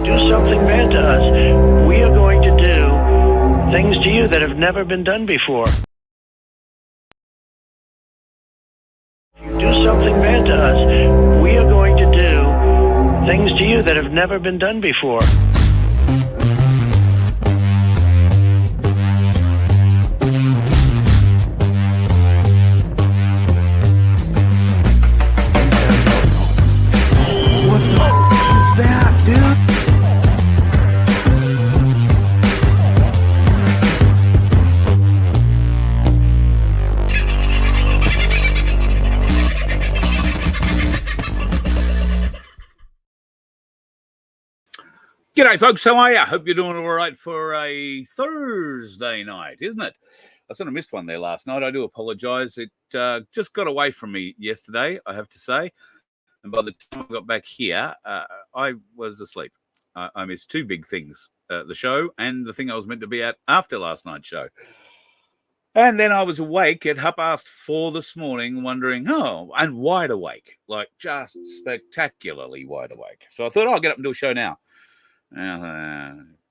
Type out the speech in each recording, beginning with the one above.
do something bad to us, we are going to do things to you that have never been done before. Do something bad to us, we are going to do things to you that have never been done before. G'day, folks. How are you? Hope you're doing all right for a Thursday night, isn't it? I sort of missed one there last night. I do apologise. It just got away from me yesterday, I have to say. And by the time I got back here, I was asleep. I missed two big things, the show and the thing I was meant to be at after last night's show. And then I was awake at 4:30 this morning wondering, and wide awake, like just spectacularly wide awake. So I thought, I'll get up and do a show now.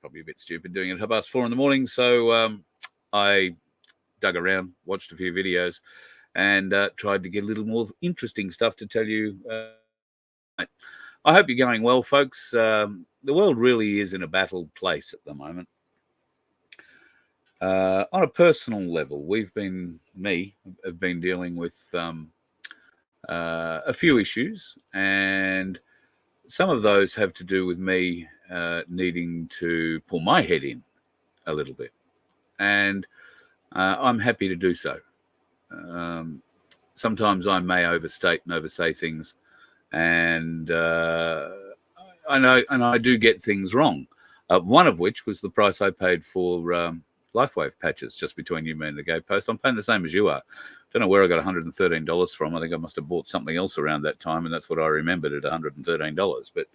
Probably a bit stupid doing it at 4:30 in the morning. So I dug around, watched a few videos, and tried to get a little more interesting stuff to tell you. I hope you're going well, folks. The world really is in a battle place at the moment. On a personal level, have been dealing with a few issues, and some of those have to do with me needing to pull my head in a little bit, and I'm happy to do so. Sometimes I may overstate and oversay things, and I know, and I do get things wrong. One of which was the price I paid for LifeWave patches, just between you, me, and the Gay Post. I'm paying the same as you are. Don't know where I got $113 from. I think I must have bought something else around that time, and that's what I remembered at $113. But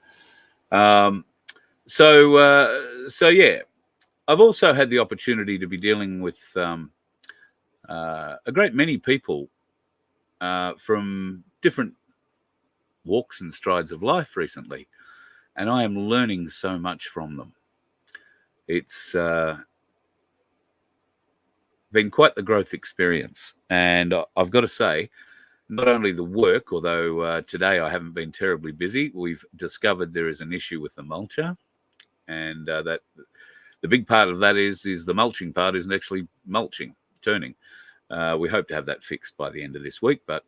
so yeah, I've also had the opportunity to be dealing with a great many people from different walks and strides of life recently, and I am learning so much from them. It's been quite the growth experience, and I've got to say, not only the work, although today I haven't been terribly busy. We've discovered there is an issue with the mulcher, and that the big part of that is the mulching part isn't actually turning. We hope to have that fixed by the end of this week, but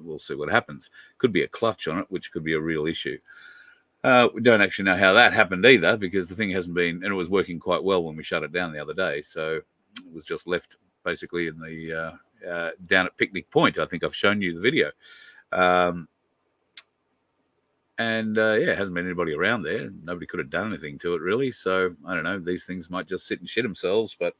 we'll see what happens. Could be a clutch on it, which could be a real issue. We don't actually know how that happened either, because the thing hasn't been, and it was working quite well when we shut it down the other day, so it was just left basically in the down at Picnic Point. I think I've shown you the video. It hasn't been anybody around there. Nobody could have done anything to it, really. So, I don't know. These things might just sit and shit themselves. But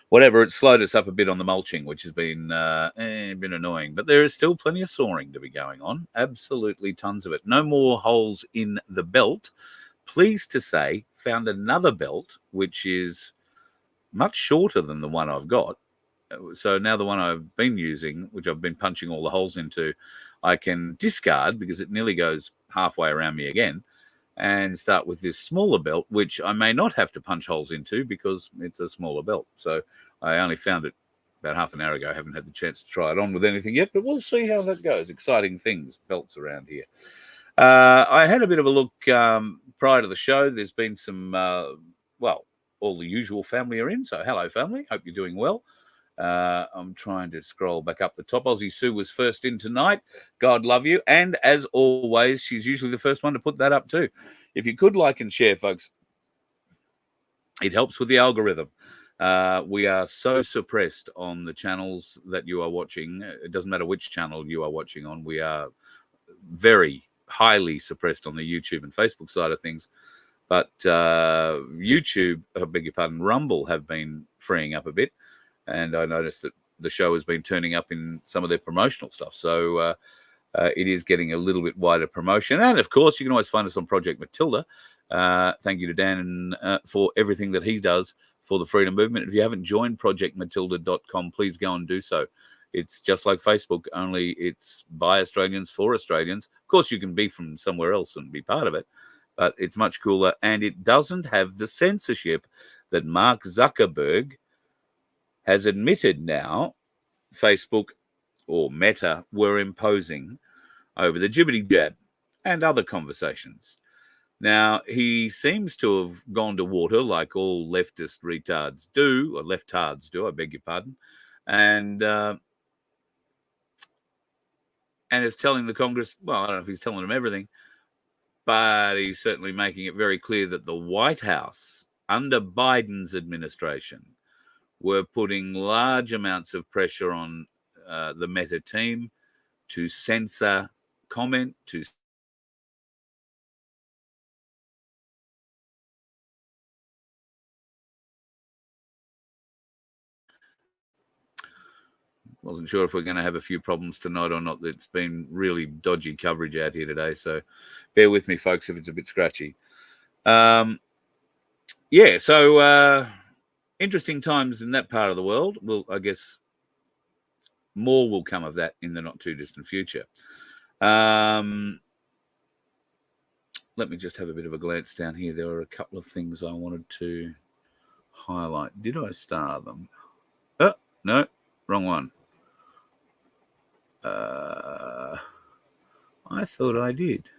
whatever, it slowed us up a bit on the mulching, which has been annoying. But there is still plenty of sawing to be going on. Absolutely tons of it. No more holes in the belt. Pleased to say, found another belt, which is much shorter than the one I've got. So now the one I've been using, which I've been punching all the holes into, I can discard because it nearly goes halfway around me again, and start with this smaller belt, which I may not have to punch holes into because it's a smaller belt. So I only found it about half an hour ago. I haven't had the chance to try it on with anything yet, but we'll see how that goes. Exciting things, belts around here. I had a bit of a look prior to the show. There's been some, all the usual family are in. So hello, family. Hope you're doing well. I'm trying to scroll back up the top. Aussie Sue was first in tonight. God love you. And as always, she's usually the first one to put that up too. If you could like and share, folks, it helps with the algorithm. We are so suppressed on the channels that you are watching. It doesn't matter which channel you are watching on. We are very highly suppressed on the YouTube and Facebook side of things. But YouTube, I beg your pardon, Rumble have been freeing up a bit. And I noticed that the show has been turning up in some of their promotional stuff. So it is getting a little bit wider promotion. And, of course, you can always find us on Project Matilda. Thank you to Dan for everything that he does for the freedom movement. If you haven't joined projectmatilda.com, please go and do so. It's just like Facebook, only it's by Australians for Australians. Of course, you can be from somewhere else and be part of it. but it's much cooler, and it doesn't have the censorship that Mark Zuckerberg has admitted now Facebook or Meta were imposing over the jibbity jab and other conversations. Now, he seems to have gone to water like all leftist retards do, or leftards do, I beg your pardon, and is telling the Congress, well, I don't know if he's telling them everything, but he's certainly making it very clear that the White House, under Biden's administration, were putting large amounts of pressure on the Meta team to censor comment, to wasn't sure if we're going to have a few problems tonight or not. It's been really dodgy coverage out here today, so bear with me, folks, if it's a bit scratchy. So interesting times in that part of the world. Well, I guess more will come of that in the not too distant future. Let me just have a bit of a glance down here. There were a couple of things I wanted to highlight. Did I star them? Oh, no, wrong one. I thought I did.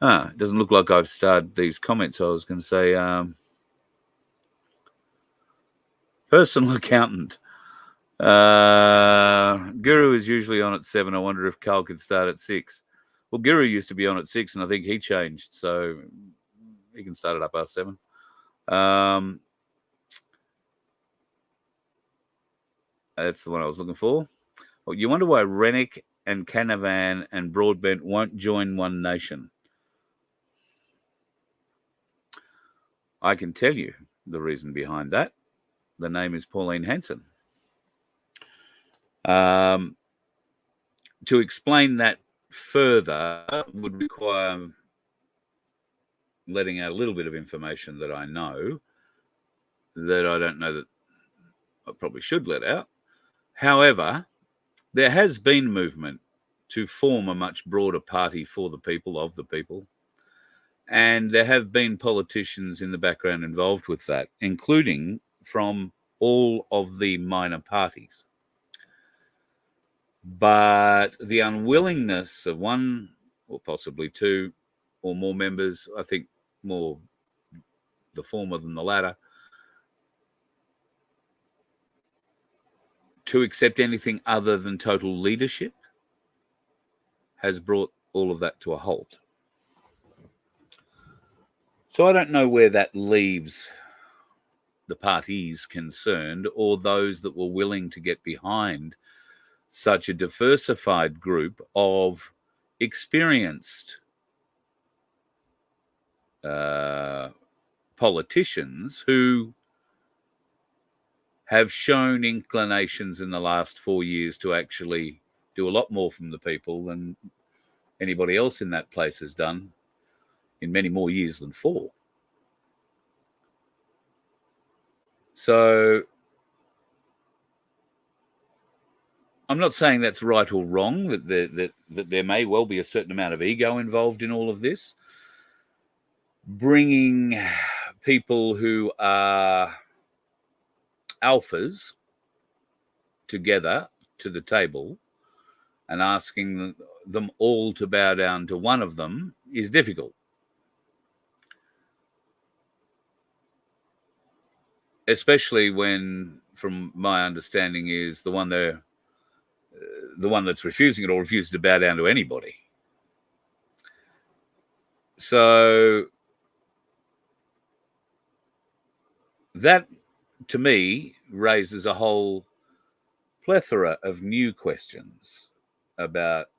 It doesn't look like I've starred these comments. I was going to say personal accountant. Guru is usually on at 7. I wonder if Carl could start at 6. Well, Guru used to be on at 6, and I think he changed, so he can start it up past 7. That's the one I was looking for. Well, you wonder why Rennick and Canavan and Broadbent won't join One Nation. I can tell you the reason behind that. The name is Pauline Hanson. To explain that further would require letting out a little bit of information that I know that I don't know that I probably should let out. However, there has been movement to form a much broader party for the people, of the people. And there have been politicians in the background involved with that, including from all of the minor parties. But the unwillingness of one or possibly two or more members, I think more the former than the latter, to accept anything other than total leadership has brought all of that to a halt. So I don't know where that leaves the parties concerned or those that were willing to get behind such a diversified group of experienced politicians who have shown inclinations in the last 4 years to actually do a lot more from the people than anybody else in that place has done in many more years than 4. So I'm not saying that's right or wrong, that there may well be a certain amount of ego involved in all of this. Bringing people who are alphas together to the table and asking them all to bow down to one of them is difficult. Especially when, from my understanding, is the one that's refusing it or refuses to bow down to anybody. So that, to me, raises a whole plethora of new questions about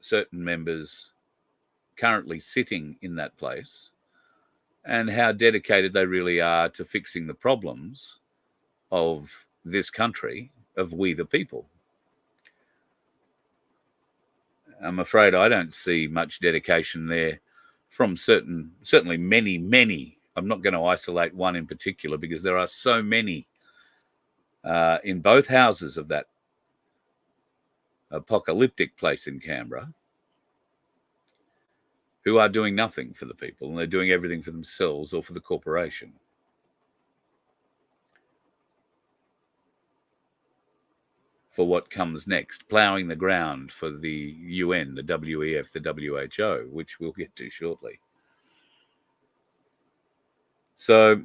certain members currently sitting in that place and how dedicated they really are to fixing the problems of this country, of we the people. I'm afraid I don't see much dedication there from certainly many. I'm not going to isolate one in particular because there are so many in both houses of that apocalyptic place in Canberra who are doing nothing for the people, and they're doing everything for themselves or for the corporation. For what comes next, ploughing the ground for the UN, the WEF, the WHO, which we'll get to shortly. So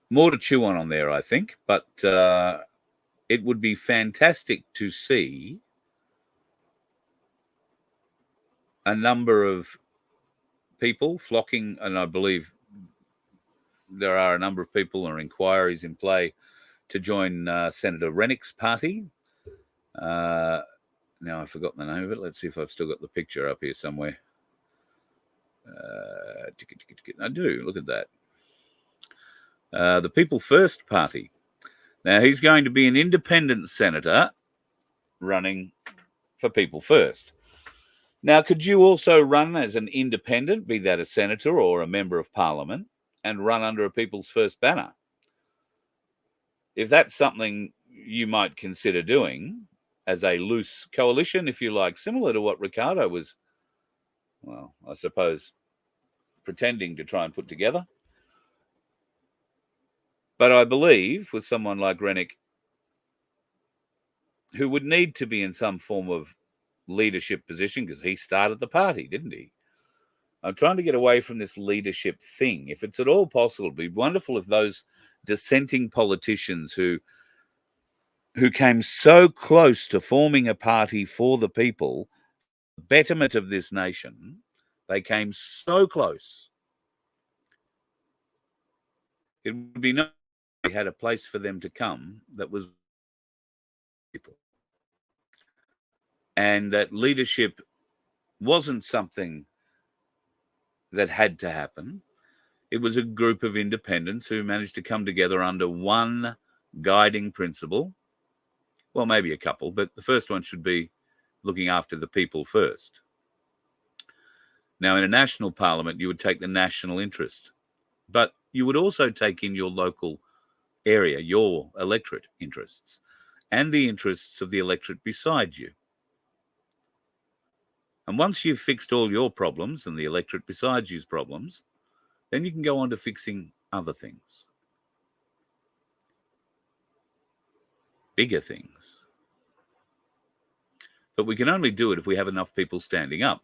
more to chew on there, I think, but it would be fantastic to see a number of people flocking, and I believe there are a number of people or inquiries in play to join Senator Rennick's party. Now I've forgotten the name of it. Let's see if I've still got the picture up here somewhere. I do. Look at that. The People First Party. Now, he's going to be an independent senator running for People First. Now, could you also run as an independent, be that a senator or a member of parliament, and run under a People's First banner? If that's something you might consider doing as a loose coalition, if you like, similar to what Ricardo was, well, I suppose, pretending to try and put together. But I believe with someone like Rennick, who would need to be in some form of leadership position, because he started the party, didn't he? I'm trying to get away from this leadership thing. If it's at all possible, it'd be wonderful if those dissenting politicians who came so close to forming a party for the people, the betterment of this nation, they came so close. It would be nice if we had a place for them to come that was people. And that leadership wasn't something that had to happen. It was a group of independents who managed to come together under one guiding principle. Well, maybe a couple, but the first one should be looking after the people first. Now, in a national parliament, you would take the national interest, but you would also take in your local area, your electorate interests, and the interests of the electorate beside you. And once you've fixed all your problems and the electorate beside you's problems, then you can go on to fixing other things. Bigger things. But we can only do it if we have enough people standing up.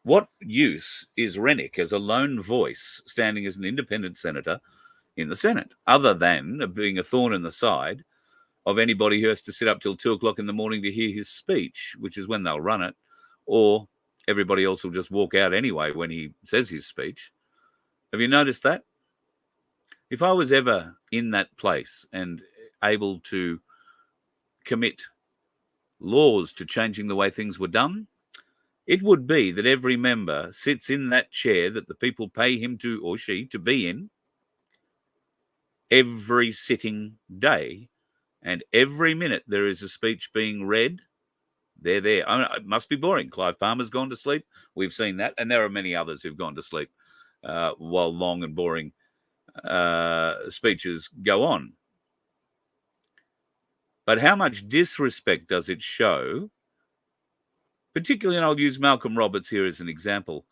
What use is Rennick as a lone voice standing as an independent senator in the Senate, other than being a thorn in the side of anybody who has to sit up till 2 o'clock in the morning to hear his speech, which is when they'll run it, or everybody else will just walk out anyway when he says his speech. Have you noticed that? If I was ever in that place and able to commit laws to changing the way things were done, it would be that every member sits in that chair that the people pay him to, or she, to be in every sitting day, and every minute there is a speech being read. They're there. I mean, it must be boring. Clive Palmer's gone to sleep. We've seen that. And there are many others who've gone to sleep while long and boring speeches go on. But how much disrespect does it show, particularly, and I'll use Malcolm Roberts here as an example,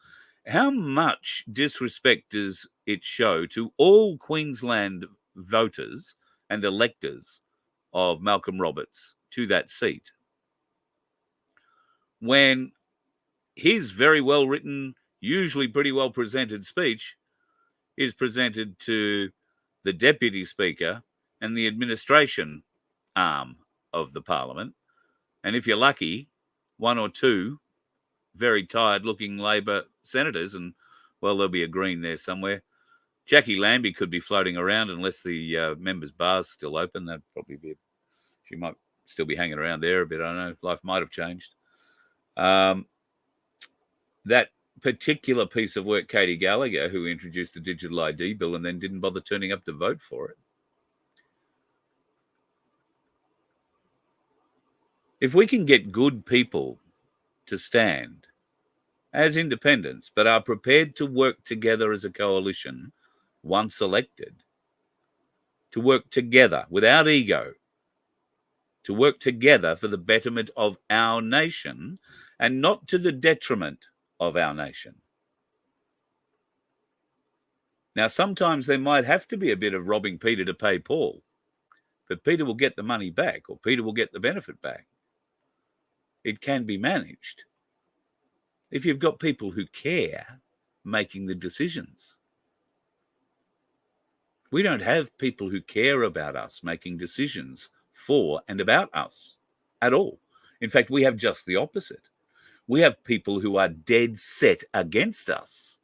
how much disrespect does it show to all Queensland voters and electors of Malcolm Roberts to that seat, when his very well written, usually pretty well presented speech is presented to the Deputy Speaker and the administration arm of the Parliament. And if you're lucky, one or two very tired looking Labor senators, and well, there'll be a Green there somewhere. Jackie Lambie could be floating around unless the members' bar's still open. That'd probably be, she might still be hanging around there a bit. I don't know. Life might have changed. That particular piece of work, Katie Gallagher, who introduced the digital ID bill and then didn't bother turning up to vote for it. If we can get good people to stand as independents, but are prepared to work together as a coalition once elected, to work together without ego, to work together for the betterment of our nation and not to the detriment of our nation. Now, sometimes there might have to be a bit of robbing Peter to pay Paul, but Peter will get the money back, or Peter will get the benefit back. It can be managed if you've got people who care making the decisions. We don't have people who care about us making decisions for and about us at all. In fact, we have just the opposite. We have people who are dead set against us,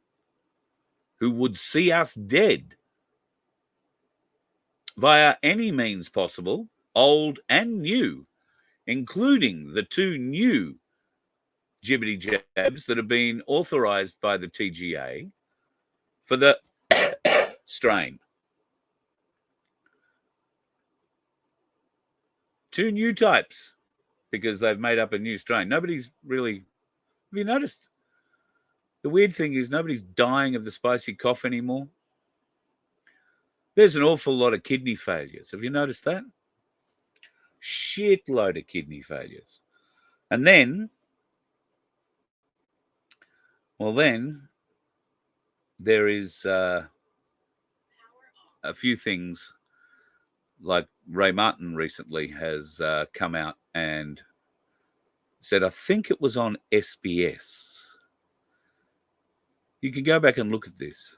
who would see us dead via any means possible, old and new, including the 2 new jibbity jabs that have been authorised by the TGA for the strain. 2 new types, because they've made up a new strain. Nobody's really... Have you noticed? The weird thing is nobody's dying of the spicy cough anymore. There's an awful lot of kidney failures. Have you noticed that? Shitload of kidney failures. And then, there is a few things, like Ray Martin recently has come out and said, I think it was on SBS. You can go back and look at this.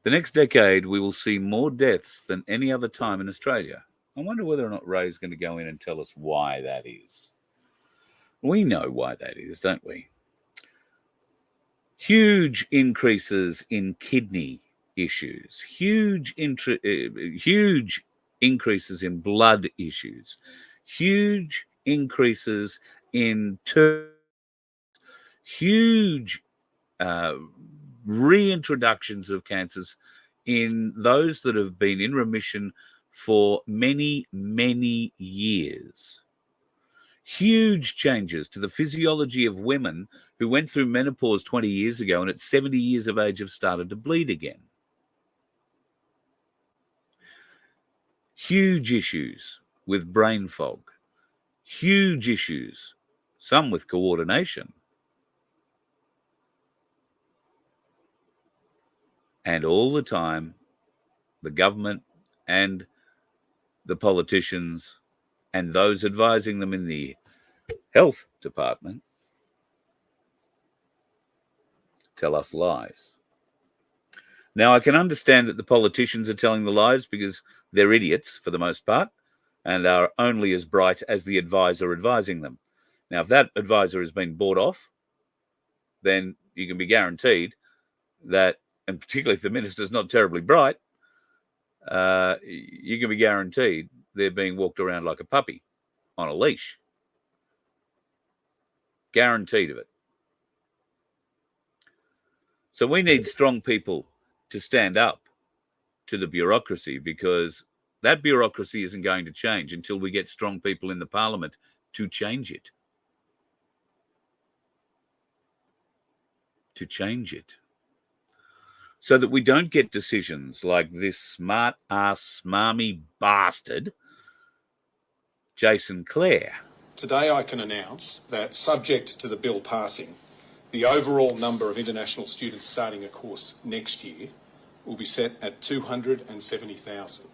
The next decade, we will see more deaths than any other time in Australia. I wonder whether or not Ray's going to go in and tell us why that is. We know why that is, don't we? Huge increases in kidney issues, huge increases in blood issues, huge increases in huge reintroductions of cancers in those that have been in remission for many, many years. Huge changes to the physiology of women who went through menopause 20 years ago and at 70 years of age have started to bleed again. Huge issues with brain fog. Huge issues, some with coordination. And all the time, the government and the politicians and those advising them in the health department tell us lies. Now, I can understand that the politicians are telling the lies because they're idiots for the most part and are only as bright as the advisor advising them. Now, if that advisor has been bought off, then you can be guaranteed that, and particularly if the minister's not terribly bright, you can be guaranteed they're being walked around like a puppy on a leash. Guaranteed of it. So we need strong people to stand up to the bureaucracy, because that bureaucracy isn't going to change until we get strong people in the parliament to change it. To change it. So that we don't get decisions like this smart-ass, smarmy bastard, Jason Clare. Today I can announce that, subject to the bill passing, the overall number of international students starting a course next year will be set at 270,000.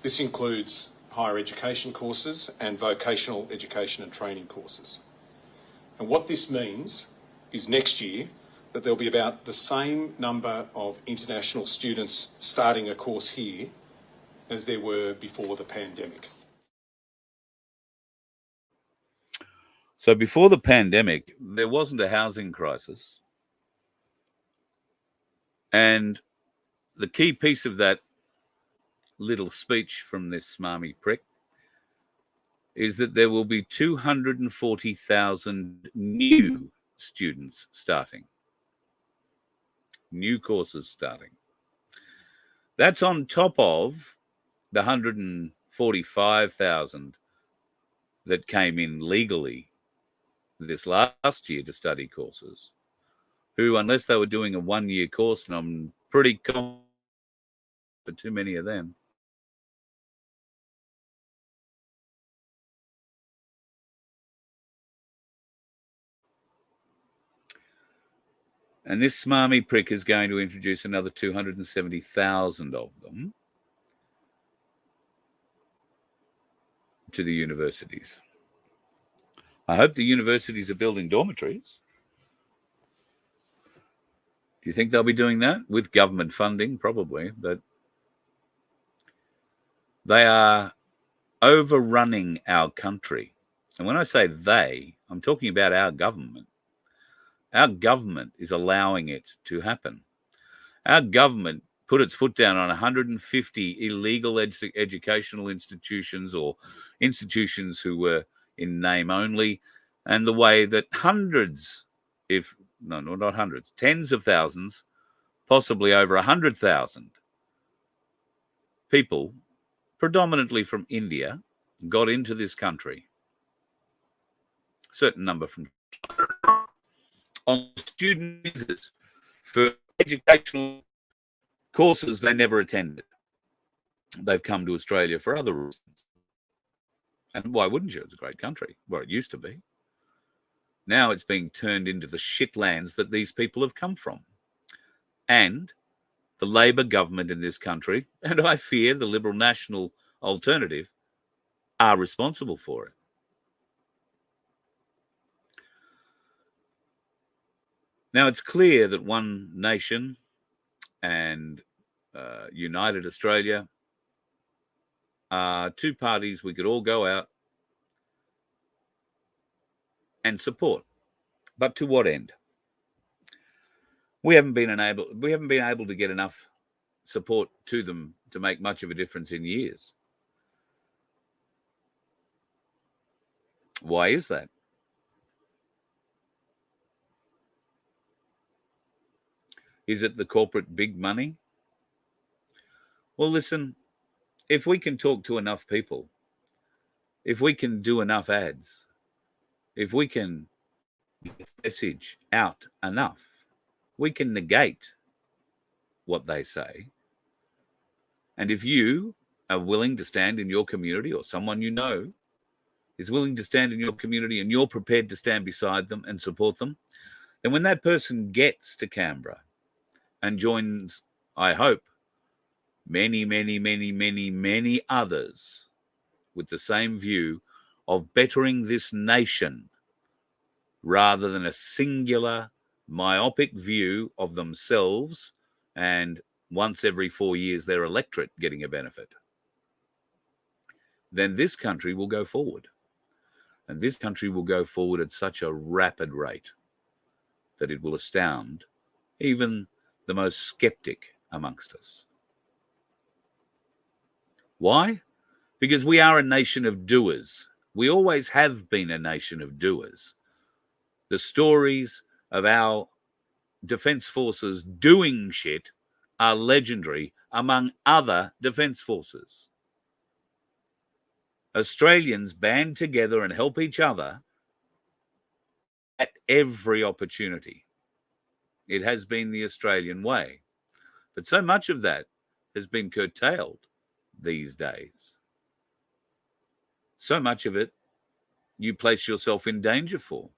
This includes higher education courses and vocational education and training courses. And what this means is next year that there'll be about the same number of international students starting a course here as there were before the pandemic. So before the pandemic, there wasn't a housing crisis. And the key piece of that little speech from this smarmy prick is that there will be 240,000 new students starting. New courses starting. That's on top of the 145,000 that came in legally this last year to study courses, who, unless they were doing a one-year course, and I'm pretty confident, but too many of them, And this smarmy prick is going to introduce another 270,000 of them to the universities. I hope the universities are building dormitories. Do you think they'll be doing that? With government funding, probably, but they are overrunning our country. And when I say they, I'm talking about our government. Our government is allowing it to happen. Our government put its foot down on 150 illegal educational institutions, or institutions who were in name only, and the way that hundreds, not hundreds, tens of thousands, possibly over 100,000 people, predominantly from India, got into this country. A certain number from on student visas for educational courses they never attended. They've come to Australia for other reasons. And why wouldn't you? It's a great country. Well, it used to be. Now it's being turned into the shitlands that these people have come from. And the Labor government in this country, and I fear the Liberal National Alternative, are responsible for it. Now, it's clear that One Nation and United Australia are two parties we could all go out and support. But to what end? We haven't been able to get enough support to them to make much of a difference in years. Why is that? Is it the corporate big money? Well, listen, if we can talk to enough people, if we can do enough ads, if we can get the message out enough, we can negate what they say. And if you are willing to stand in your community, or someone you know is willing to stand in your community, and you're prepared to stand beside them and support them, then when that person gets to Canberra and joins, I hope, many, many, many, many, many others with the same view of bettering this nation rather than a singular, myopic view of themselves and once every 4 years their electorate getting a benefit, then this country will go forward. And this country will go forward at such a rapid rate that it will astound even the most skeptic amongst us. Why? Because we are a nation of doers. We always have been a nation of doers. The stories of our defence forces doing shit are legendary among other defence forces. Australians band together and help each other at every opportunity. It has been the Australian way. But so much of that has been curtailed these days. So much of it you place yourself in danger for.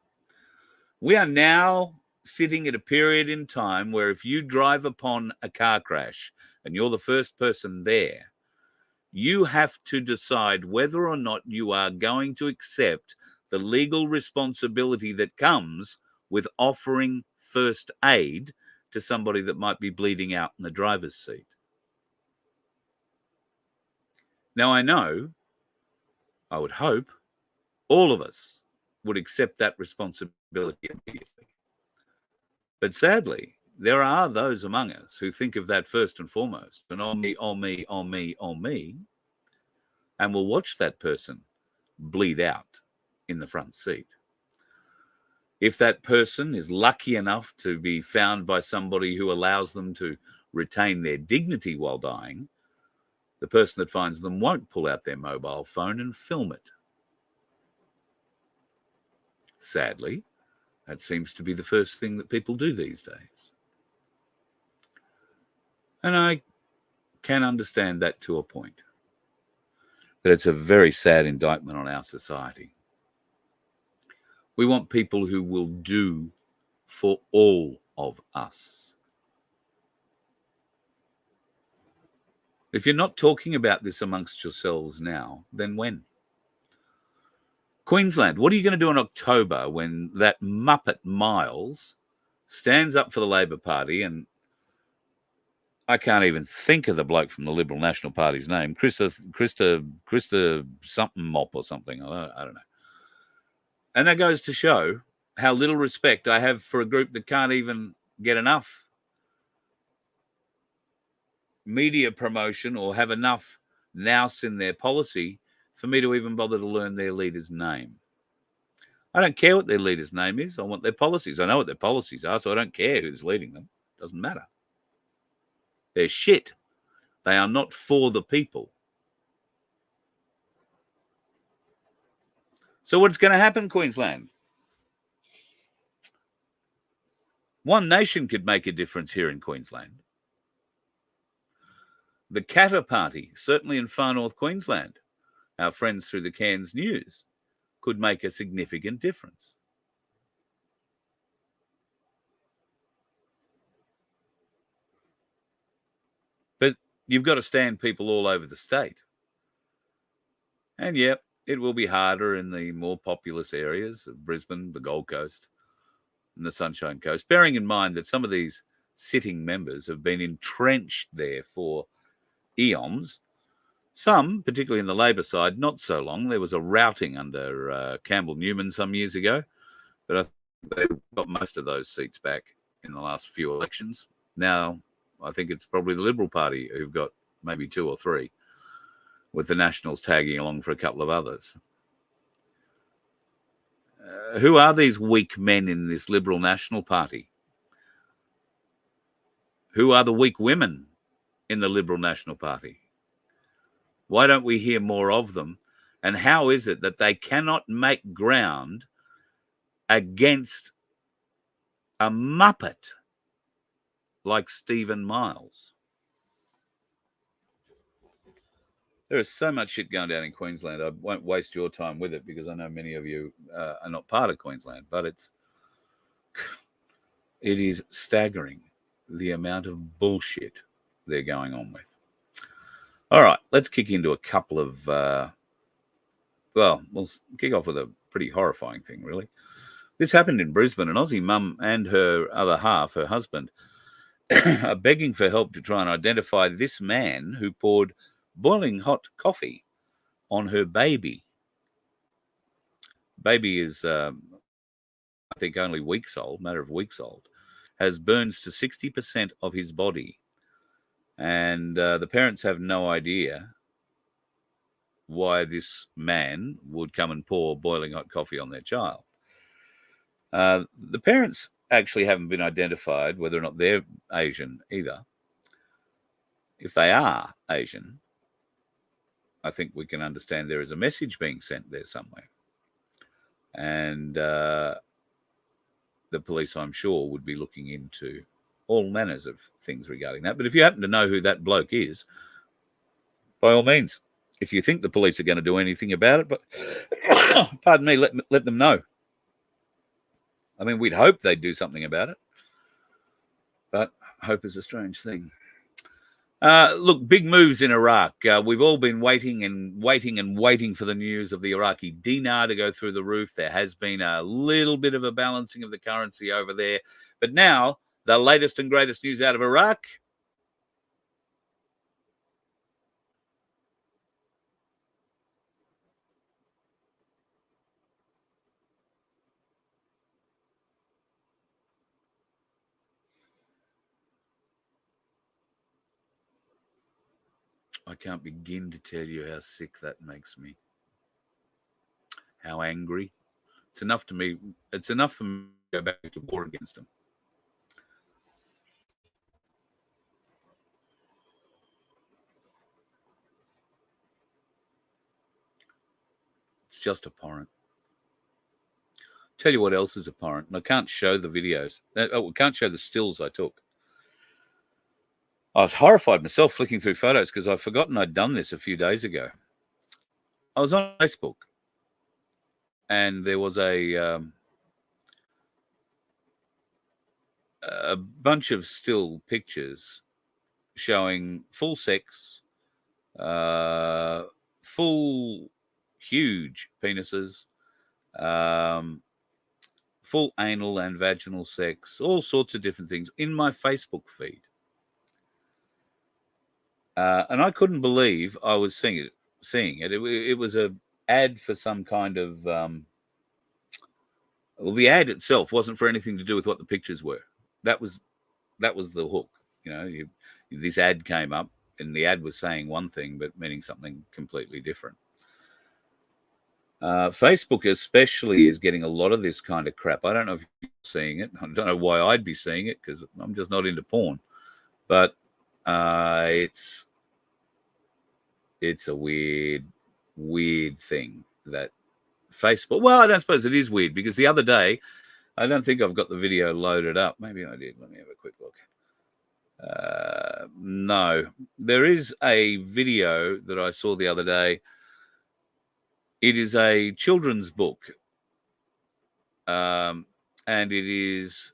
We are now sitting at a period in time where if you drive upon a car crash and you're the first person there, you have to decide whether or not you are going to accept the legal responsibility that comes with offering first aid to somebody that might be bleeding out in the driver's seat. Now, I know, I would hope, all of us would accept that responsibility immediately. But sadly, there are those among us who think of that first and foremost, and on me, on me, on me, on me, and will watch that person bleed out in the front seat. If that person is lucky enough to be found by somebody who allows them to retain their dignity while dying, the person that finds them won't pull out their mobile phone and film it. Sadly, that seems to be the first thing that people do these days. And I can understand that to a point. But it's a very sad indictment on our society. We want people who will do for all of us. If you're not talking about this amongst yourselves now, then when? Queensland, what are you going to do in October when that Muppet Miles stands up for the Labor Party, and I can't even think of the bloke from the Liberal National Party's name, Krista something Mop or something, I don't know. And that goes to show how little respect I have for a group that can't even get enough media promotion or have enough nous in their policy for me to even bother to learn their leader's name. I don't care what their leader's name is. I want their policies. I know what their policies are, so I don't care who's leading them. It doesn't matter. They're shit. They are not for the people. So what's going to happen, Queensland? One Nation could make a difference here in Queensland. The Katter Party, certainly in far north Queensland, our friends through the Cairns News, could make a significant difference. But you've got to stand people all over the state. And yep, it will be harder in the more populous areas of Brisbane, the Gold Coast, and the Sunshine Coast, bearing in mind that some of these sitting members have been entrenched there for eons. Some, particularly in the Labor side, not so long. There was a routing under Campbell Newman some years ago, but I think they got most of those seats back in the last few elections. Now, I think it's probably the Liberal Party who've got maybe 2 or 3, with the Nationals tagging along for a couple of others. Who are these weak men in this Liberal National Party? Who are the weak women in the Liberal National Party? Why don't we hear more of them? And how is it that they cannot make ground against a muppet like Stephen Miles? There is so much shit going down in Queensland. I won't waste your time with it because I know many of you are not part of Queensland, but it is staggering the amount of bullshit they're going on with. All right, let's kick into a couple of, we'll kick off with a pretty horrifying thing, really. This happened in Brisbane. An Aussie mum and her other half, her husband, are begging for help to try and identify this man who poured boiling hot coffee on her baby. Baby is, I think, only weeks old, matter of weeks old, has burns to 60% of his body. And the parents have no idea why this man would come and pour boiling hot coffee on their child. The parents actually haven't been identified, whether or not they're Asian either. If they are Asian, I think we can understand there is a message being sent there somewhere. And the police, I'm sure, would be looking into all manners of things regarding that. But if you happen to know who that bloke is, by all means, if you think the police are going to do anything about it, but pardon me, let them know. I mean, we'd hope they'd do something about it, but hope is a strange thing. Look, big moves in Iraq. We've all been waiting for the news of the Iraqi dinar to go through the roof. There has been a little bit of a balancing of the currency over there. But now, the latest and greatest news out of Iraq. I can't begin to tell you how sick that makes me. How angry. It's enough for me to go back to war against them. It's just abhorrent. Tell you what else is abhorrent, and I can't show the videos. I can't show the stills I took. I was horrified myself flicking through photos because I'd forgotten I'd done this a few days ago. I was on Facebook, and there was a a bunch of still pictures showing full sex, full huge penises, full anal and vaginal sex, all sorts of different things in my Facebook feed. And I couldn't believe I was seeing it. It was a ad for some kind of well, the ad itself wasn't for anything to do with what the pictures were. That was the hook. You know, this ad came up, and the ad was saying one thing but meaning something completely different. Facebook especially is getting a lot of this kind of crap. I don't know if you're seeing it. I don't know why I'd be seeing it, because I'm just not into porn. But it's a weird thing that Facebook. Well, I don't suppose it is weird, because the other day, I don't think I've got the video loaded up. Maybe I did. Let me have a quick look. No, there is a video that I saw the other day. It is a children's book, and it is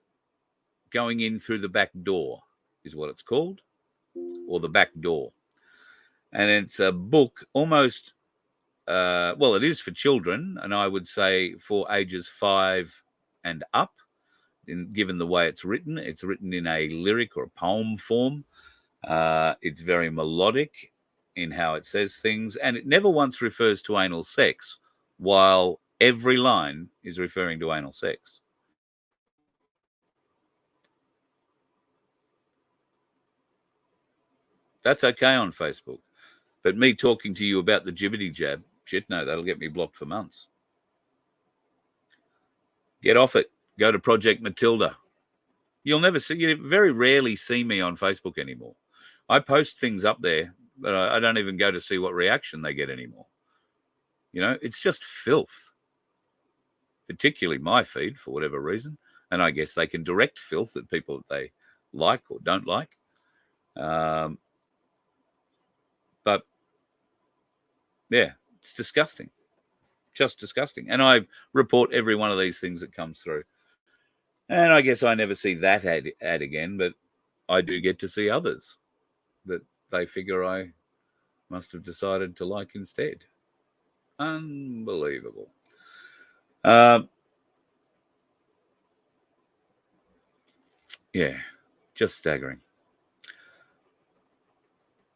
going in through the back door, is what it's called, or the back door. And it's a book almost, well, it is for children, and I would say for ages 5 and up. Given the way it's written in a lyric or a poem form. It's very melodic in how it says things, and it never once refers to anal sex, while every line is referring to anal sex. That's okay on Facebook. But me talking to you about the jibbity jab, shit, no, that'll get me blocked for months. Get off it. Go to Project Matilda. You very rarely see me on Facebook anymore. I post things up there, but I don't even go to see what reaction they get anymore. You know, it's just filth, particularly my feed for whatever reason. And I guess they can direct filth at people that they like or don't like. But yeah, it's disgusting, just disgusting. And I report every one of these things that comes through. And I guess I never see that ad again, but I do get to see others that they figure I must have decided to like instead. Unbelievable. Yeah, just staggering.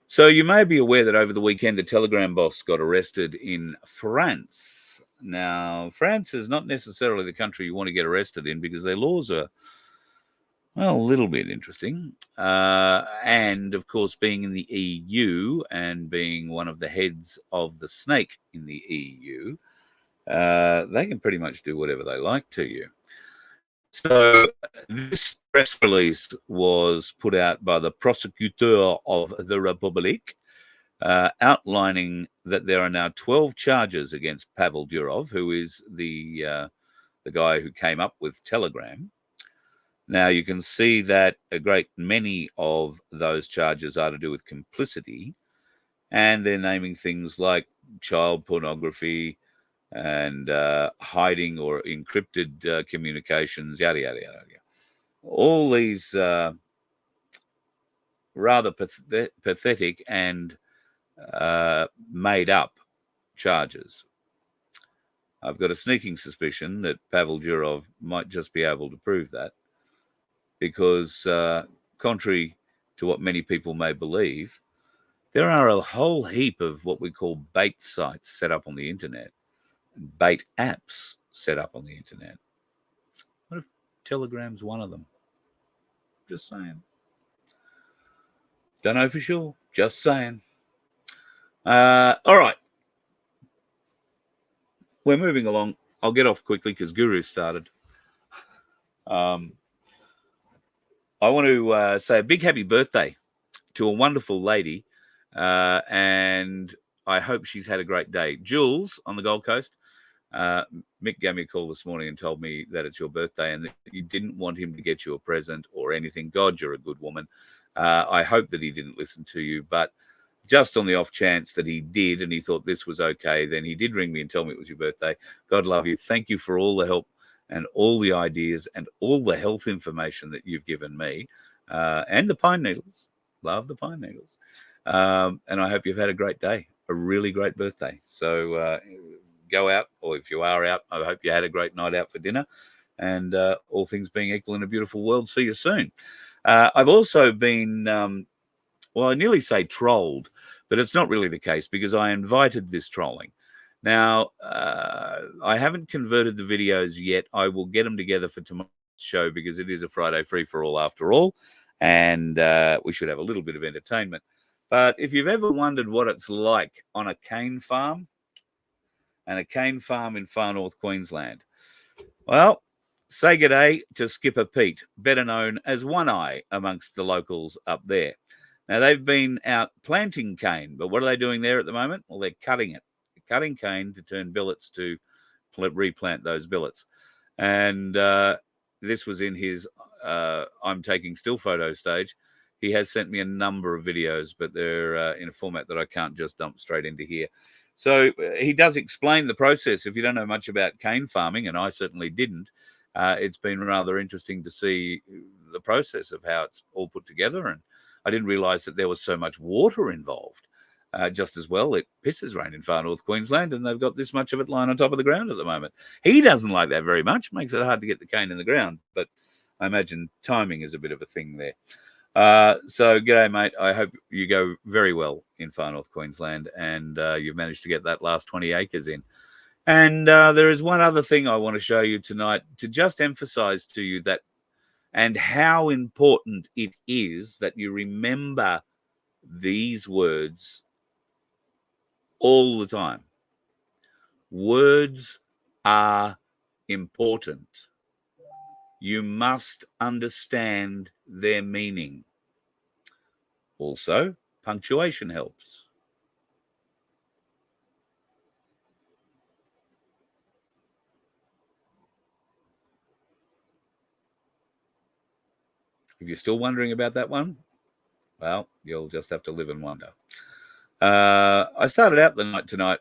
So you may be aware that over the weekend, the Telegram boss got arrested in France. Now, France is not necessarily the country you want to get arrested in, because their laws are, well, a little bit interesting. And, of course, being in the EU and being one of the heads of the snake in the EU, they can pretty much do whatever they like to you. So this press release was put out by the prosecutor of the Republic, outlining that there are now 12 charges against Pavel Durov, who is the guy who came up with Telegram. Now, you can see that a great many of those charges are to do with complicity, and they're naming things like child pornography and hiding or encrypted communications, yada, yada, yada. All these rather pathetic and made up charges. I've got a sneaking suspicion that Pavel Durov might just be able to prove that, because contrary to what many people may believe, there are a whole heap of what we call bait sites set up on the internet, bait apps set up on the internet. What if Telegram's one of them? Just saying. Don't know for sure. Just saying. All right. We're moving along. I'll get off quickly because Guru started. I want to say a big happy birthday to a wonderful lady, and I hope she's had a great day. Jules on the Gold Coast. Mick gave me a call this morning and told me that it's your birthday and that you didn't want him to get you a present or anything. God, you're a good woman. I hope that he didn't listen to you, but just on the off chance that he did and he thought this was okay, then he did ring me and tell me it was your birthday. God love you. Thank you for all the help and all the ideas and all the health information that you've given me, and the pine needles. Love the pine needles. And I hope you've had a great day, a really great birthday. So go out, or if you are out, I hope you had a great night out for dinner. And all things being equal in a beautiful world, see you soon. I've also been, well, I nearly say trolled, but it's not really the case because I invited this trolling. Now, I haven't converted the videos yet. I will get them together for tomorrow's show because it is a Friday free-for-all after all, and we should have a little bit of entertainment. But if you've ever wondered what it's like on a cane farm, and a cane farm in far north Queensland, well, say good day to Skipper Pete, better known as One Eye amongst the locals up there. Now, they've been out planting cane, but what are they doing there at the moment? Well, they're cutting it. They're cutting cane to turn billets to replant those billets. And this was in his I'm taking still photo stage. He has sent me a number of videos, but they're in a format that I can't just dump straight into here. So he does explain the process. If you don't know much about cane farming, and I certainly didn't, it's been rather interesting to see the process of how it's all put together. And I didn't realise that there was so much water involved. Just as well, it pisses rain in far north Queensland, and they've got this much of it lying on top of the ground at the moment. He doesn't like that very much. Makes it hard to get the cane in the ground. But I imagine timing is a bit of a thing there. So g'day, mate. I hope you go very well in far north Queensland, and you've managed to get that last 20 acres in. And there is one other thing I want to show you tonight to just emphasize to you that and how important it is that you remember these words all the time. Words are important. You must understand their meaning. Also, punctuation helps. If you're still wondering about that one, well, you'll just have to live and wonder. I started out the night tonight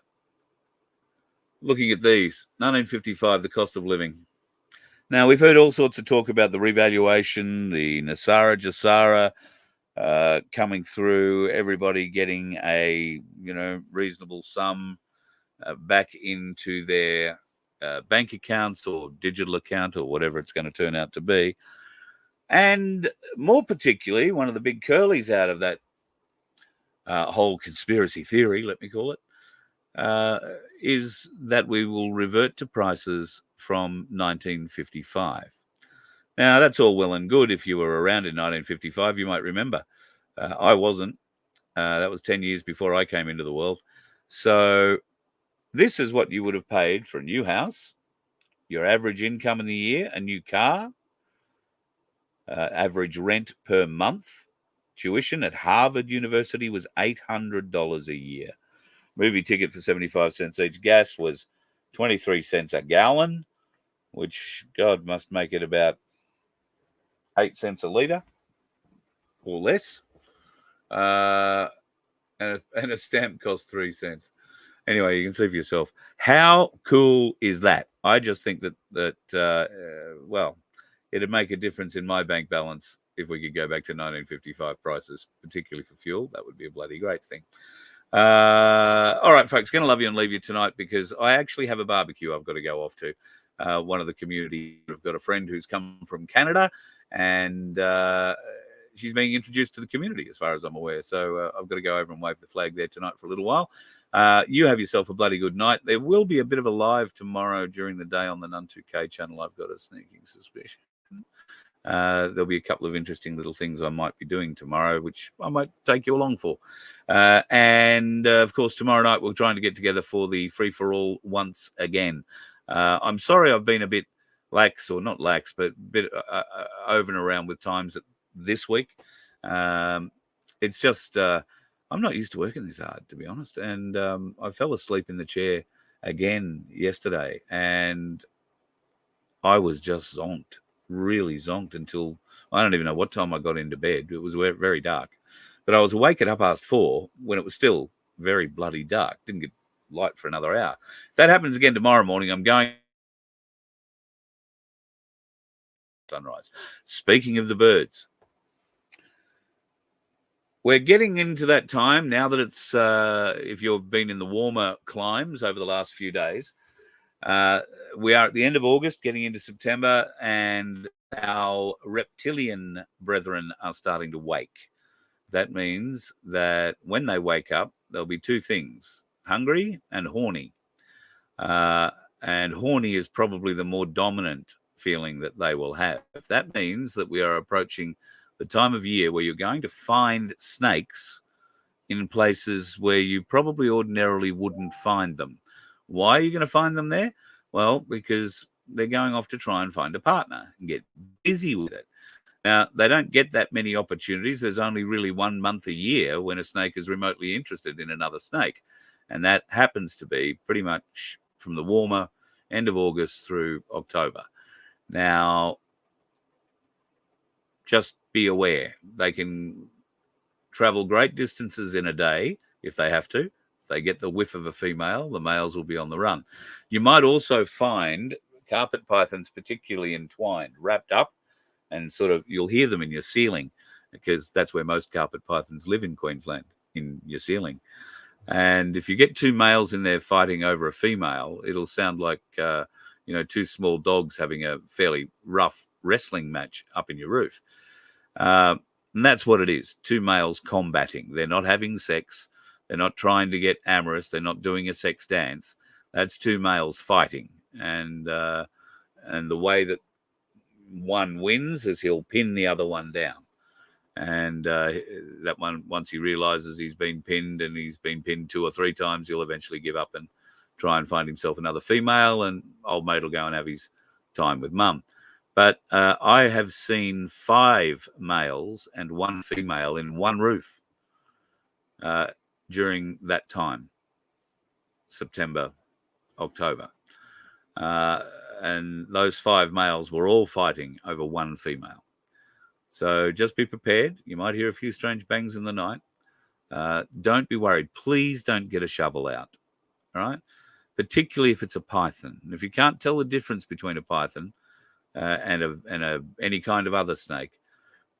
looking at these. 1955, the cost of living. Now, we've heard all sorts of talk about the revaluation, the Nasara Jasara coming through, everybody getting a reasonable sum back into their bank accounts or digital account or whatever it's going to turn out to be. And more particularly, one of the big curlies out of that whole conspiracy theory, let me call it, is that we will revert to prices from 1955. Now, that's all well and good. If you were around in 1955, you might remember. I wasn't. That was 10 years before I came into the world. So this is what you would have paid for a new house, your average income in the year, a new car, average rent per month. Tuition at Harvard University was $800 a year. Movie ticket for 75 cents each. Gas was 23 cents a gallon, which, God, must make it about 8 cents a litre or less. And a stamp cost 3 cents. Anyway, you can see for yourself. How cool is that? I just think that well, it'd make a difference in my bank balance if we could go back to 1955 prices, particularly for fuel. That would be a bloody great thing. All right, folks, going to love you and leave you tonight because I actually have a barbecue I've got to go off to. One of the community, I've got a friend who's come from Canada, and she's being introduced to the community as far as I'm aware. So I've got to go over and wave the flag there tonight for a little while. You have yourself a bloody good night. There will be a bit of a live tomorrow during the day on the Nun 2K channel. I've got a sneaking suspicion. There'll be a couple of interesting little things I might be doing tomorrow, which I might take you along for. And of course, tomorrow night, we're trying to get together for the free-for-all once again. I'm sorry I've been a bit lax, or not lax, but a bit over and around with times this week. It's just, I'm not used to working this hard, to be honest. And I fell asleep in the chair again yesterday, and I was just zonked. Really zonked until I don't even know what time I got into bed. It was very dark, but I was awake at 4:30 when it was still very bloody dark. Didn't get light for another hour. If that happens again tomorrow morning, I'm going sunrise. Speaking of the birds, we're getting into that time now that it's, if you've been in the warmer climes over the last few days, we are at the end of August, getting into September, and our reptilian brethren are starting to wake. That means that when they wake up, there'll be two things: hungry and horny. And horny is probably the more dominant feeling that they will have. That means that we are approaching the time of year where you're going to find snakes in places where you probably ordinarily wouldn't find them. Why are you going to find them there? Well, because they're going off to try and find a partner and get busy with it. Now, they don't get that many opportunities. There's only really 1 month a year when a snake is remotely interested in another snake. And that happens to be pretty much from the warmer end of August through October. Now, just be aware. They can travel great distances in a day if they have to. If they get the whiff of a female, the males will be on the run. You might also find carpet pythons particularly entwined, wrapped up, and sort of you'll hear them in your ceiling, because that's where most carpet pythons live in Queensland, in your ceiling. And if you get two males in there fighting over a female, it'll sound like, two small dogs having a fairly rough wrestling match up in your roof. And that's what it is. Two males combating. They're not having sex. They're not trying to get amorous. They're not doing a sex dance. That's two males fighting. And the way that one wins is he'll pin the other one down. And that one, once he realizes he's been pinned and he's been pinned 2 or 3 times, he'll eventually give up and try and find himself another female, and old mate will go and have his time with mum. But I have seen 5 males and 1 female in one roof during that time, September, October. And those 5 males were all fighting over 1 female. So just be prepared. You might hear a few strange bangs in the night. Don't be worried. Please don't get a shovel out, all right? Particularly if it's a python. And if you can't tell the difference between a python and any kind of other snake,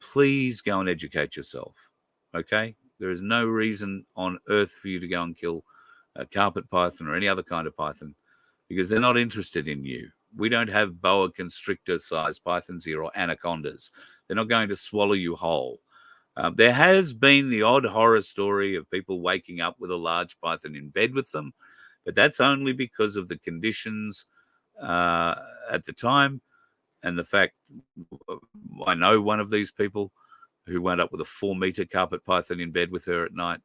please go and educate yourself, okay? There is no reason on earth for you to go and kill a carpet python or any other kind of python, because they're not interested in you. We don't have boa constrictor-sized pythons here or anacondas. They're not going to swallow you whole. There has been the odd horror story of people waking up with a large python in bed with them, but that's only because of the conditions at the time, and the fact I know one of these people who wound up with a 4-meter carpet python in bed with her at night.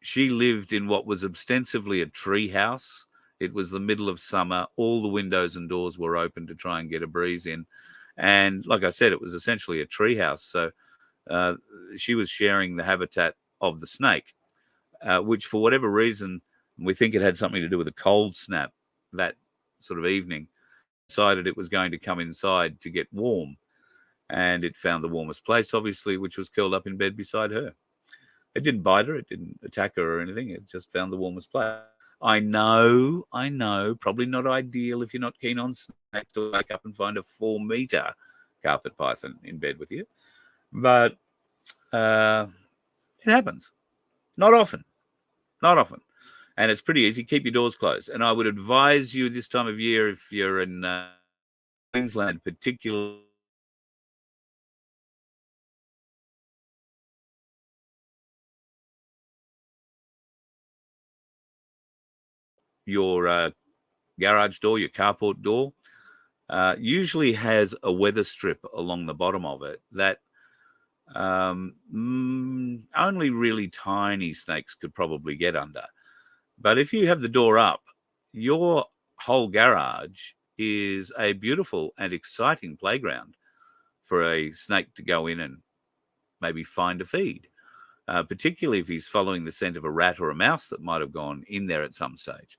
She lived in what was ostensibly a tree house. It was the middle of summer. All the windows and doors were open to try and get a breeze in. And like I said, it was essentially a tree house. So she was sharing the habitat of the snake, which for whatever reason, we think it had something to do with a cold snap that sort of evening, decided it was going to come inside to get warm. And it found the warmest place, obviously, which was curled up in bed beside her. It didn't bite her. It didn't attack her or anything. It just found the warmest place. I know, probably not ideal if you're not keen on snakes to wake up and find a 4-meter carpet python in bed with you. But it happens. Not often. And it's pretty easy. Keep your doors closed. And I would advise you this time of year, if you're in Queensland particularly, your garage door, your carport door, usually has a weather strip along the bottom of it that only really tiny snakes could probably get under. But if you have the door up, your whole garage is a beautiful and exciting playground for a snake to go in and maybe find a feed, particularly if he's following the scent of a rat or a mouse that might have gone in there at some stage.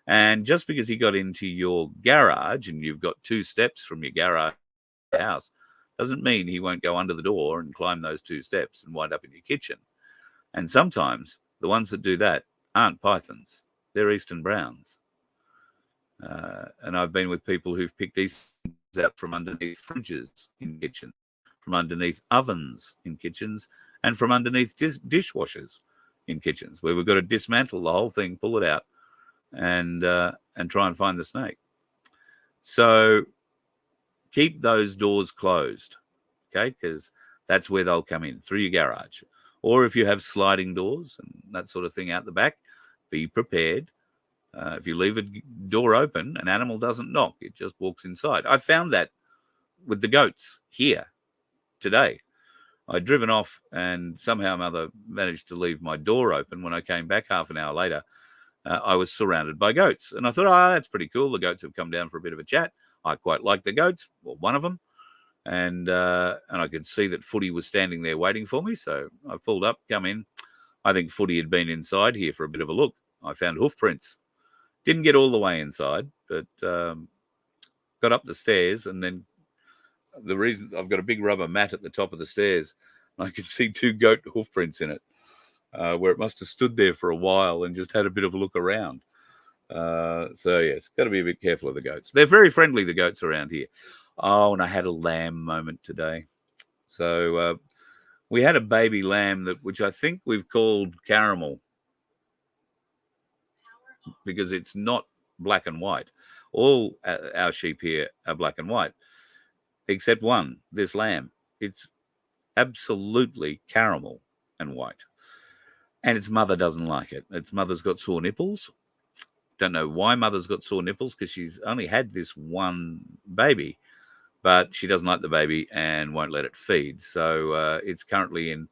And just because he got into your garage and you've got 2 steps from your garage to the house doesn't mean he won't go under the door and climb those 2 steps and wind up in your kitchen. And sometimes the ones that do that aren't pythons. They're eastern browns. And I've been with people who've picked these things out from underneath fridges in kitchens, from underneath ovens in kitchens, and from underneath dishwashers in kitchens, where we've got to dismantle the whole thing, pull it out, and try and find the snake. So keep those doors closed, okay? Because that's where they'll come in, through your garage. Or if you have sliding doors and that sort of thing out the back, be prepared. If you leave a door open, an animal doesn't knock. It just walks inside. I found that with the goats here today. I'd driven off and somehow Mother managed to leave my door open. When I came back half an hour later, I was surrounded by goats. And I thought, that's pretty cool. The goats have come down for a bit of a chat. I quite like the goats, well, one of them. And I could see that Footy was standing there waiting for me. So I pulled up, come in. I think Footy had been inside here for a bit of a look. I found hoof prints. Didn't get all the way inside, but got up the stairs. And then the reason I've got a big rubber mat at the top of the stairs, I could see 2 goat hoof prints in it, where it must have stood there for a while and just had a bit of a look around. So, yes, got to be a bit careful of the goats. They're very friendly, the goats around here. Oh, and I had a lamb moment today. So we had a baby lamb, which I think we've called Caramel, because it's not black and white. All our sheep here are black and white, except one, this lamb. It's absolutely caramel and white. And its mother doesn't like it. Its mother's got sore nipples. Don't know why Mother's got sore nipples, because she's only had this one baby, but she doesn't like the baby and won't let it feed. So it's currently in,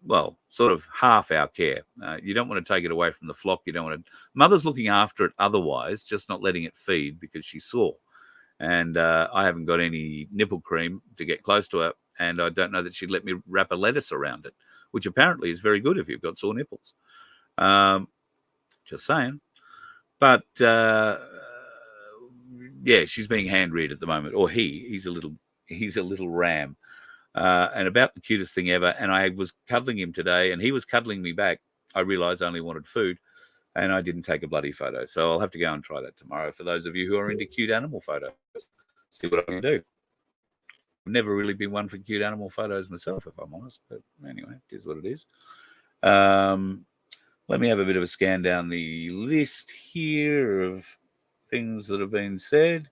well, sort of half our care. You don't want to take it away from the flock. You don't want to. Mother's looking after it otherwise, just not letting it feed because she's sore. And I haven't got any nipple cream to get close to her, and I don't know that she'd let me wrap a lettuce around it, which apparently is very good if you've got sore nipples. Just saying. But yeah, she's being hand-reared at the moment, or he's a little ram, and about the cutest thing ever. And I was cuddling him today, and he was cuddling me back. I realised I only wanted food, and I didn't take a bloody photo. So I'll have to go and try that tomorrow. For those of you who are into cute animal photos, see what I can do. I've never really been one for cute animal photos myself, if I'm honest. But anyway, it is what it is. Let me have a bit of a scan down the list here of things that have been said.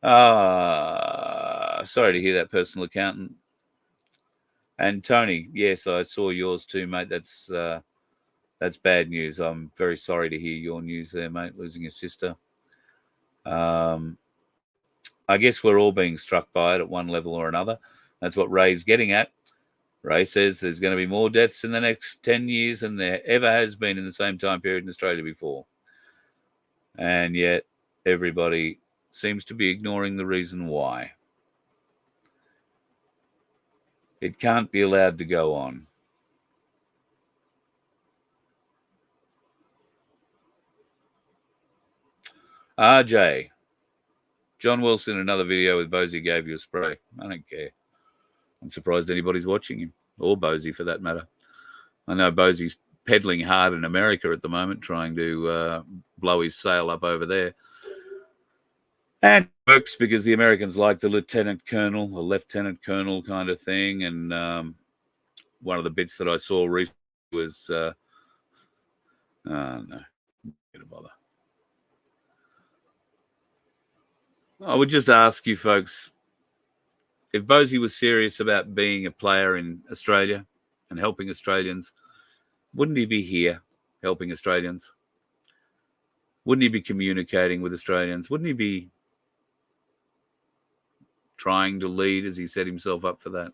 Sorry to hear that, personal accountant. And Tony, yes, I saw yours too, mate. That's bad news. I'm very sorry to hear your news there, mate, losing your sister. I guess we're all being struck by it at one level or another. That's what Ray's getting at. Ray says there's going to be more deaths in the next 10 years than there ever has been in the same time period in Australia before. And yet everybody seems to be ignoring the reason why. It can't be allowed to go on. RJ, John Wilson, another video with Bosie gave you a spray. I don't care. I'm surprised anybody's watching him, or Bosie for that matter. I know Bosie's peddling hard in America at the moment, trying to blow his sail up over there. And it works because the Americans like the lieutenant colonel kind of thing. And one of the bits that I saw recently was, no, I'm not going to bother. I would just ask you folks, if Bosie was serious about being a player in Australia and helping Australians, wouldn't he be here helping Australians? Wouldn't he be communicating with Australians? Wouldn't he be trying to lead, as he set himself up for that?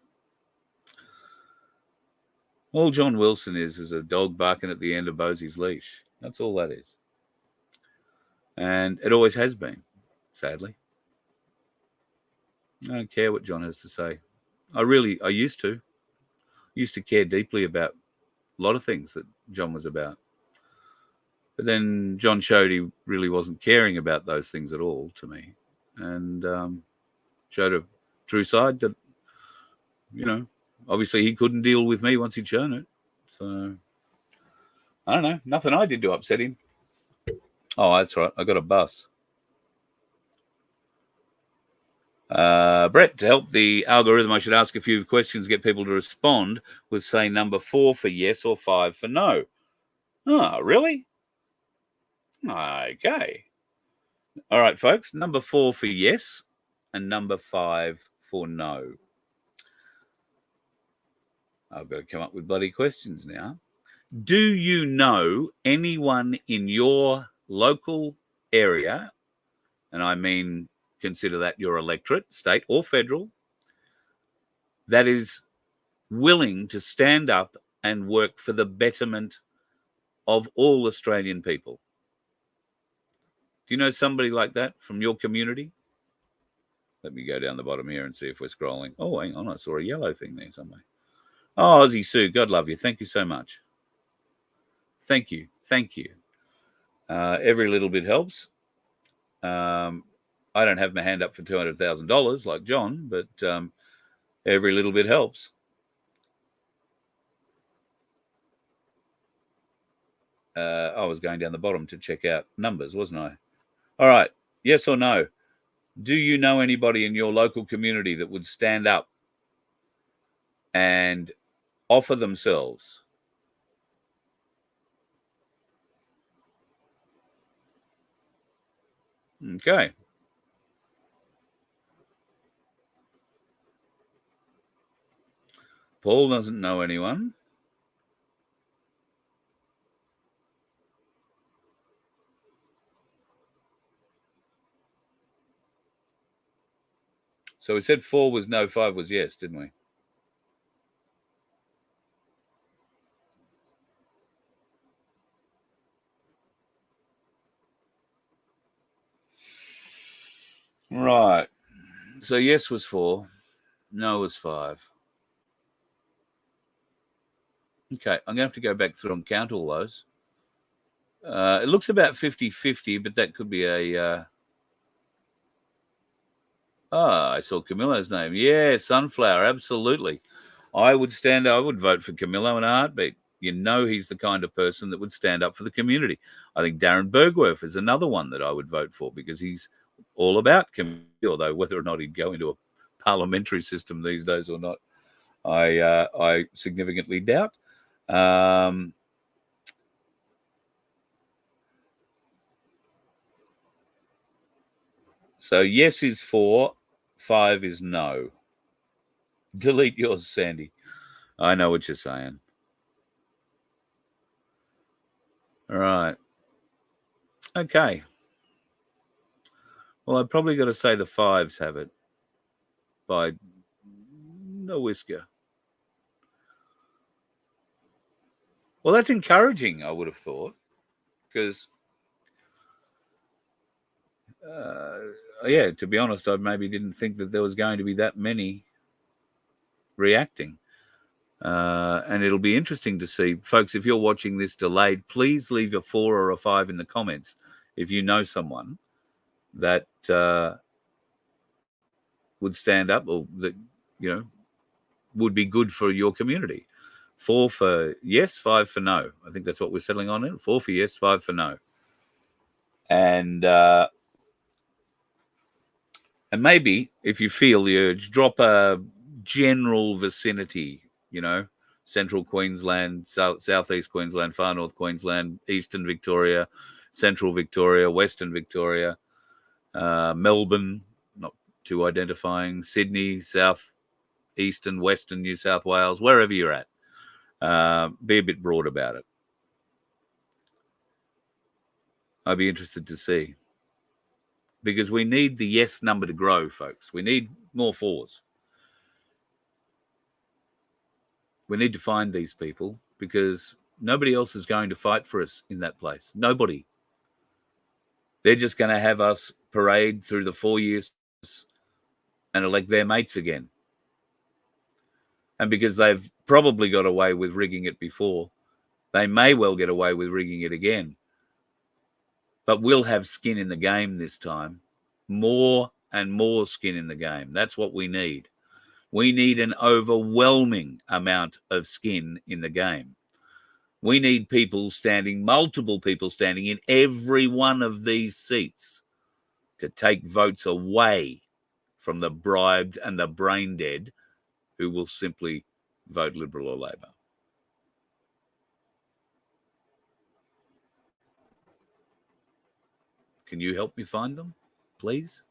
All John Wilson is a dog barking at the end of Bosie's leash. That's all that is. And it always has been, sadly. I don't care what John has to say. I used to care deeply about a lot of things that John was about. But then John showed he really wasn't caring about those things at all to me, and showed a true side that, obviously he couldn't deal with me once he'd shown it. So, I don't know. Nothing I did to upset him. Oh, that's right. I got a bus. Brett, to help the algorithm, I should ask a few questions, get people to respond with, say, number 4 for yes or 5 for no. Oh, really? Okay. All right, folks. Number 4 for yes and number 5 for no. I've got to come up with bloody questions now. Do you know anyone in your local area, and I mean consider that your electorate, state or federal, that is willing to stand up and work for the betterment of all Australian people? Do you know somebody like that from your community? Let me go down the bottom here and see if we're scrolling. Oh, hang on. I saw a yellow thing there somewhere. Oh, Aussie Sue, God love you. Thank you so much. Thank you. Thank you. Every little bit helps. I don't have my hand up for $200,000 like John, but every little bit helps. I was going down the bottom to check out numbers, wasn't I? All right. Yes or no? Do you know anybody in your local community that would stand up and offer themselves? Okay. Paul doesn't know anyone. So we said 4 was no, 5 was yes, didn't we? Right. So yes was 4, no was 5. Okay, I'm going to have to go back through and count all those. It looks about 50-50, but that could be a... I saw Camilo's name. Yeah, Sunflower, absolutely. I would vote for Camilo in a heartbeat. You know he's the kind of person that would stand up for the community. I think Darren Bergwerf is another one that I would vote for because he's all about community, although whether or not he'd go into a parliamentary system these days or not, I significantly doubt. So yes is 4, 5 is no. Delete yours, Sandy. I know what you're saying. All right. Okay. Well, I've probably got to say the 5s have it by no whisker. Well, that's encouraging, I would have thought, because, yeah, to be honest, I maybe didn't think that there was going to be that many reacting. And it'll be interesting to see. Folks, if you're watching this delayed, please leave a 4 or a 5 in the comments if you know someone that would stand up or that, you know, would be good for your community. 4 for yes, 5 for no. I think that's what we're settling on it. 4 for yes, 5 for no. And maybe if you feel the urge, drop a general vicinity, you know, central Queensland, southeast Queensland, far north Queensland, eastern Victoria, central Victoria, western Victoria, Melbourne, not too identifying, Sydney, south, eastern, western New South Wales, wherever you're at. Be a bit broad about it. I'd be interested to see. Because we need the yes number to grow, folks. We need more 4s. We need to find these people because nobody else is going to fight for us in that place. Nobody. They're just going to have us parade through the 4 years and elect their mates again. And because they've probably got away with rigging it before, they may well get away with rigging it again. But we'll have skin in the game this time. More and more skin in the game. That's what we need. We need an overwhelming amount of skin in the game. We need multiple people standing in every one of these seats to take votes away from the bribed and the brain dead who will simply vote Liberal or Labor. Can you help me find them, please?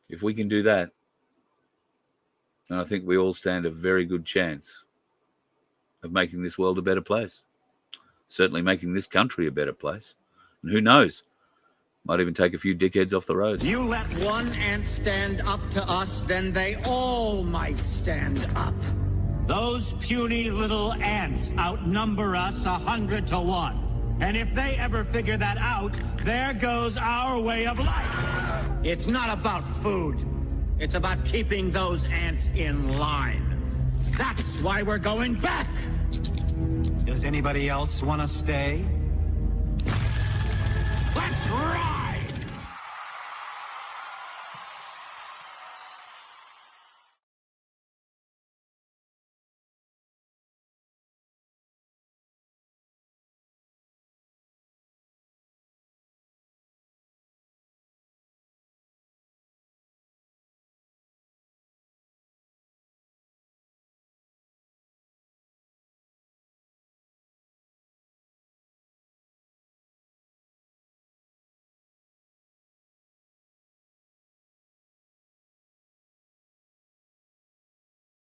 If we can do that, then I think we all stand a very good chance of making this world a better place. Certainly making this country a better place. And who knows? Might even take a few dickheads off the road. You let one ant stand up to us, then they all might stand up. Those puny little ants outnumber us 100 to 1. And if they ever figure that out, there goes our way of life. It's not about food. It's about keeping those ants in line. That's why we're going back. Does anybody else want to stay? Let's rock!